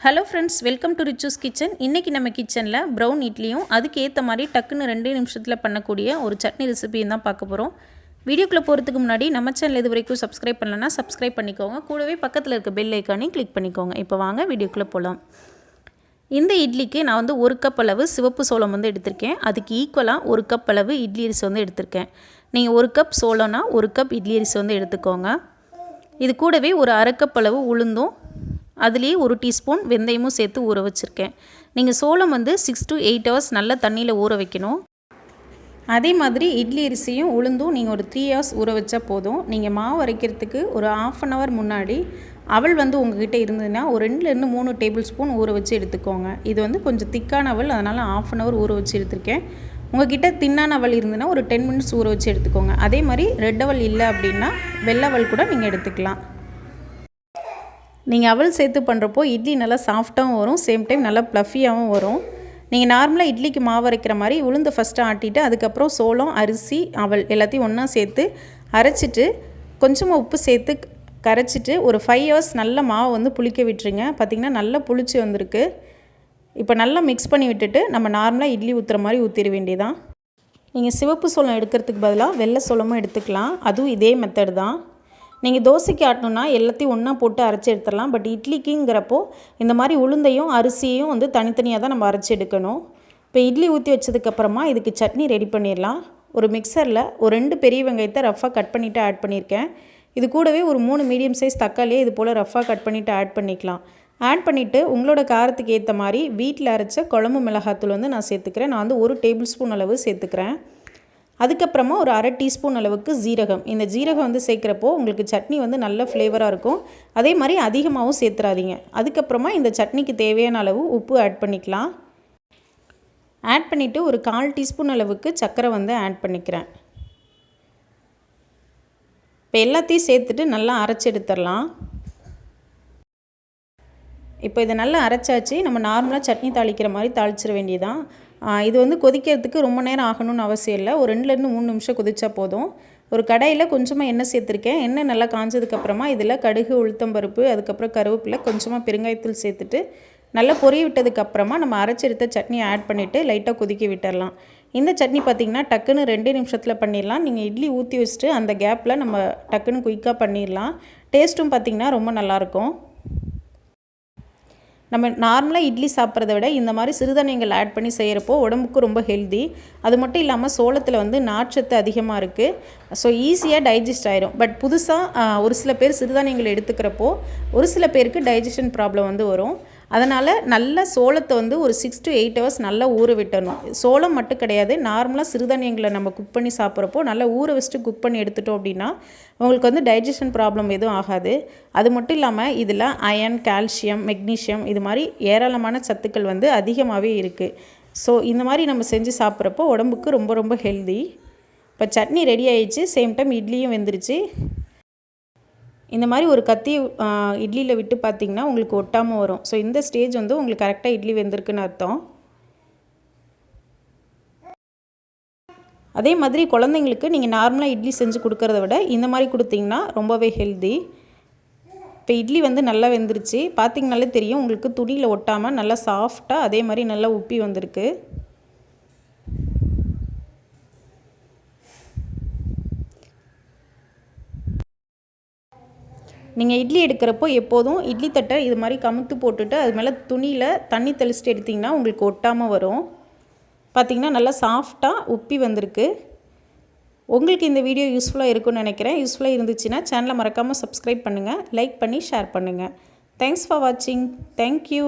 Hello friends, welcome to Richu's kitchen. இன்றைக்கி நம்ம கிச்சனில் ப்ரௌன் இட்லியும் அதுக்கு ஏற்ற மாதிரி டக்குன்னு 2 நிமிஷத்தில் பண்ணக்கூடிய ஒரு சட்னி ரெசிபியும் தான் பார்க்க போகிறோம். வீடியோக்குள்ளே போகிறதுக்கு முன்னாடி நம்ம சேனல் இது வரைக்கும் சப்ஸ்கிரைப் பண்ணலன்னா சப்ஸ்கிரைப் பண்ணிக்கோங்க. கூடவே பக்கத்தில் இருக்க பெல் ஐக்கானையும் கிளிக் பண்ணிக்கோங்க. இப்போ வாங்க வீடியோக்குள்ளே போகலாம். இந்த இட்லிக்கு நான் வந்து 1 கப் அளவு சிவப்பு சோளம் வந்து எடுத்திருக்கேன். அதுக்கு ஈக்குவலாக 1 கப் அளவு இட்லி அரிசி வந்து எடுத்திருக்கேன். நீங்கள் 1 கப் சோளம்னா 1 கப் இட்லி அரிசி வந்து எடுத்துக்கோங்க. இது கூடவே ஒரு அரை கப் அளவு உளுந்தும் அதுலேயே 1 டீஸ்பூன் வெந்தயமும் சேர்த்து ஊற வச்சுருக்கேன். நீங்கள் சோளம் வந்து 6 to 8 hours நல்லா தண்ணியில் ஊற வைக்கணும். அதே மாதிரி இட்லி அரிசியும் உளுந்தும் நீங்கள் ஒரு 3 hours ஊற வச்சா போதும். நீங்கள் மாவு அரைக்கிறதுக்கு ஒரு 1/2 hour முன்னாடி அவல் வந்து உங்ககிட்ட இருந்ததுன்னா ஒரு 2 to 3 டேபிள் ஸ்பூன் ஊற வச்சு எடுத்துக்கோங்க. இது வந்து கொஞ்சம் திக்கான அவல், அதனால் 1/2 hour ஊற வச்சு எடுத்திருக்கேன். உங்கள்கிட்ட தின்னான அவல் இருந்ததுன்னா ஒரு 10 minutes ஊற வச்சு எடுத்துக்கோங்க. அதே மாதிரி ரெட் அவல் இல்லை அப்படின்னா வெள்ளை அவல் கூட நீங்கள் எடுத்துக்கலாம். நீங்கள் அவல் சேர்த்து பண்ணுறப்போ இட்லி நல்லா சாஃப்டாகவும் வரும், சேம் டைம் நல்லா ப்ளஃபியாகவும் வரும். நீங்கள் நார்மலாக இட்லிக்கு மாவு அரைக்கிற மாதிரி உளுந்து ஃபஸ்ட்டு ஆட்டிட்டு அதுக்கப்புறம் சோளம், அரிசி, அவல் எல்லாத்தையும் ஒன்றா சேர்த்து அரைச்சிட்டு கொஞ்சமாக உப்பு சேர்த்து கரைச்சிட்டு ஒரு 5 hours நல்ல மாவு வந்து புளிக்க விட்டுருங்க. பார்த்திங்கன்னா நல்லா புளிச்சு வந்திருக்கு. இப்போ நல்லா மிக்ஸ் பண்ணி விட்டுட்டு நம்ம நார்மலாக இட்லி ஊற்றுற மாதிரி ஊற்றிட வேண்டியதான். நீங்கள் சிவப்பு சோளம் எடுக்கிறதுக்கு பதிலாக வெள்ளை சோளமும் எடுத்துக்கலாம். அதுவும் இதே மெத்தட் தான். நீங்கள் தோசைக்கு ஆட்டணுன்னா எல்லாத்தையும் ஒன்றா போட்டு அரைச்சி எடுத்துடலாம். பட் இட்லிக்குங்கிறப்போ இந்த மாதிரி உளுந்தையும் அரிசியையும் வந்து தனித்தனியாக தான் நம்ம அரைச்சி எடுக்கணும். இப்போ இட்லி ஊற்றி வச்சதுக்கப்புறமா இதுக்கு சட்னி ரெடி பண்ணிடலாம். ஒரு மிக்சரில் ஒரு 2 பெரிய வெங்காயத்தை ரஃபாக கட் பண்ணிவிட்டு ஆட் பண்ணியிருக்கேன். இது கூடவே ஒரு 3 மீடியம் சைஸ் தக்காளியை இது போல் ரஃபாக கட் பண்ணிவிட்டு ஆட் பண்ணிக்கலாம். ஆட் பண்ணிவிட்டு உங்களோட காரத்துக்கு ஏற்ற மாதிரி வீட்டில் அரைச்ச குழம்பு மிளகாத்தூள் வந்து நான் சேர்த்துக்கிறேன். நான் வந்து 1 டேபிள் ஸ்பூன் அளவு சேர்த்துக்கிறேன். அதுக்கப்புறமா ஒரு அரை டீஸ்பூன் அளவுக்கு ஜீரகம். இந்த ஜீரகம் வந்து சேர்க்குறப்போ உங்களுக்கு சட்னி வந்து நல்ல ஃப்ளேவராக இருக்கும். அதே மாதிரி அதிகமாகவும் சேர்த்துறாதீங்க. அதுக்கப்புறமா இந்த சட்னிக்கு தேவையான அளவு உப்பு ஆட் பண்ணிக்கலாம். ஆட் பண்ணிவிட்டு ஒரு 1/4 டீஸ்பூன் அளவுக்கு சர்க்கரை வந்து ஆட் பண்ணிக்கிறேன். இப்போ எல்லாத்தையும் சேர்த்துட்டு நல்லா அரைச்சி எடுத்துடலாம். இப்போ இதை நல்லா அரைச்சாச்சு. நம்ம நார்மலாக சட்னி தாளிக்கிற மாதிரி தாளிச்சிட வேண்டியதான். இது வந்து கொதிக்கிறதுக்கு ரொம்ப நேரம் ஆகணும்னு அவசியம் இல்லை. ஒரு 2 to 3 நிமிஷம் கொதிச்சா போதும். ஒரு கடாயில் கொஞ்சமாக எண்ணெய் சேர்த்துருக்கேன். எண்ணெய் நல்லா காஞ்சதுக்கப்புறமா இதில் கடுகு, உளுத்தம்பருப்பு, அதுக்கப்புறம் கருவேப்பிலை, கொஞ்சமாக பெருங்காயத்தூள் சேர்த்துட்டு நல்லா பொரிய விட்டதுக்கப்புறமா நம்ம அரைச்செடுத்த சட்னியை ஆட் பண்ணிவிட்டு லைட்டாக கொதிக்க விட்டுடலாம். இந்த சட்னி பார்த்திங்கன்னா டக்குன்னு 2 நிமிஷத்தில் பண்ணிடலாம். நீங்கள் இட்லி ஊற்றி வச்சுட்டு அந்த கேப்பில் நம்ம டக்குன்னு குயிக்காக பண்ணிடலாம். டேஸ்ட்டும் பார்த்திங்கன்னா ரொம்ப நல்லாயிருக்கும். நம்ம நார்மலாக இட்லி சாப்பிட்றத விட இந்த மாதிரி சிறுதானியங்கள் ஆட் பண்ணி செய்கிறப்போ உடம்புக்கு ரொம்ப ஹெல்தி. அது மட்டும் இல்லாமல் சோளத்தில் வந்து நார்ச்சத்து அதிகமாக இருக்குது. ஸோ ஈஸியாக டைஜஸ்ட் ஆயிரும். பட் புதுசாக ஒரு சில பேர் சிறுதானியங்கள் எடுத்துக்கிறப்போ ஒரு சில பேருக்கு டைஜஷன் ப்ராப்ளம் வந்து வரும். அதனால் நல்ல சோளத்தை வந்து ஒரு 6 to 8 hours நல்லா ஊற விட்டணும். சோளம் மட்டும் கிடையாது, நார்மலாக சிறுதானியங்களை நம்ம குக் பண்ணி சாப்பிட்றப்போ நல்லா ஊற வச்சுட்டு குக் பண்ணி எடுத்துட்டோம் அப்படின்னா உங்களுக்கு வந்து டைஜஷன் ப்ராப்ளம் எதுவும் ஆகாது. அது மட்டும் இல்லாமல் இதில் அயன், கால்சியம், மெக்னீஷியம் இது மாதிரி ஏராளமான சத்துக்கள் வந்து அதிகமாகவே இருக்குது. ஸோ இந்த மாதிரி நம்ம செஞ்சு சாப்பிட்றப்போ உடம்புக்கு ரொம்ப ரொம்ப ஹெல்தி. இப்போ சட்னி ரெடி ஆயிடுச்சு. சேம் டைம் இட்லியும் வெந்துருச்சு. இந்த மாதிரி ஒரு கத்தி இட்லியில் விட்டு பார்த்திங்கன்னா உங்களுக்கு ஒட்டாமல் வரும். ஸோ இந்த ஸ்டேஜ் வந்து உங்களுக்கு கரெக்டாக இட்லி வெந்திருக்குன்னு அர்த்தம். அதே மாதிரி குழந்தைங்களுக்கு நீங்கள் நார்மலாக இட்லி செஞ்சு கொடுக்கறத விட இந்த மாதிரி கொடுத்திங்கன்னா ரொம்பவே ஹெல்தி. இப்போ இட்லி வந்து நல்லா வெந்துருச்சு. பார்த்திங்கனாலே தெரியும் உங்களுக்கு துணியில் ஒட்டாமல் நல்லா சாஃப்டாக அதே மாதிரி நல்லா உப்பி வந்திருக்கு. நீங்கள் இட்லி எடுக்கிறப்போ எப்போதும் இட்லி தட்டை இது மாதிரி கமுத்து போட்டுட்டு அது மேலே துணியில் தண்ணி தெளிச்சிட்டு எடுத்திங்கன்னா உங்களுக்கு ஒட்டாமல் வரும். பார்த்திங்கன்னா நல்லா சாஃப்டாக உப்பி வந்திருக்கு. உங்களுக்கு இந்த வீடியோ யூஸ்ஃபுல்லாக இருக்கும்னு நினைக்கிறேன். யூஸ்ஃபுல்லாக இருந்துச்சுன்னா சேனலை மறக்காமல் சப்ஸ்கிரைப் பண்ணுங்கள், லைக் பண்ணி ஷேர் பண்ணுங்கள். தேங்க்ஸ் ஃபார் வாட்சிங். தேங்க்யூ.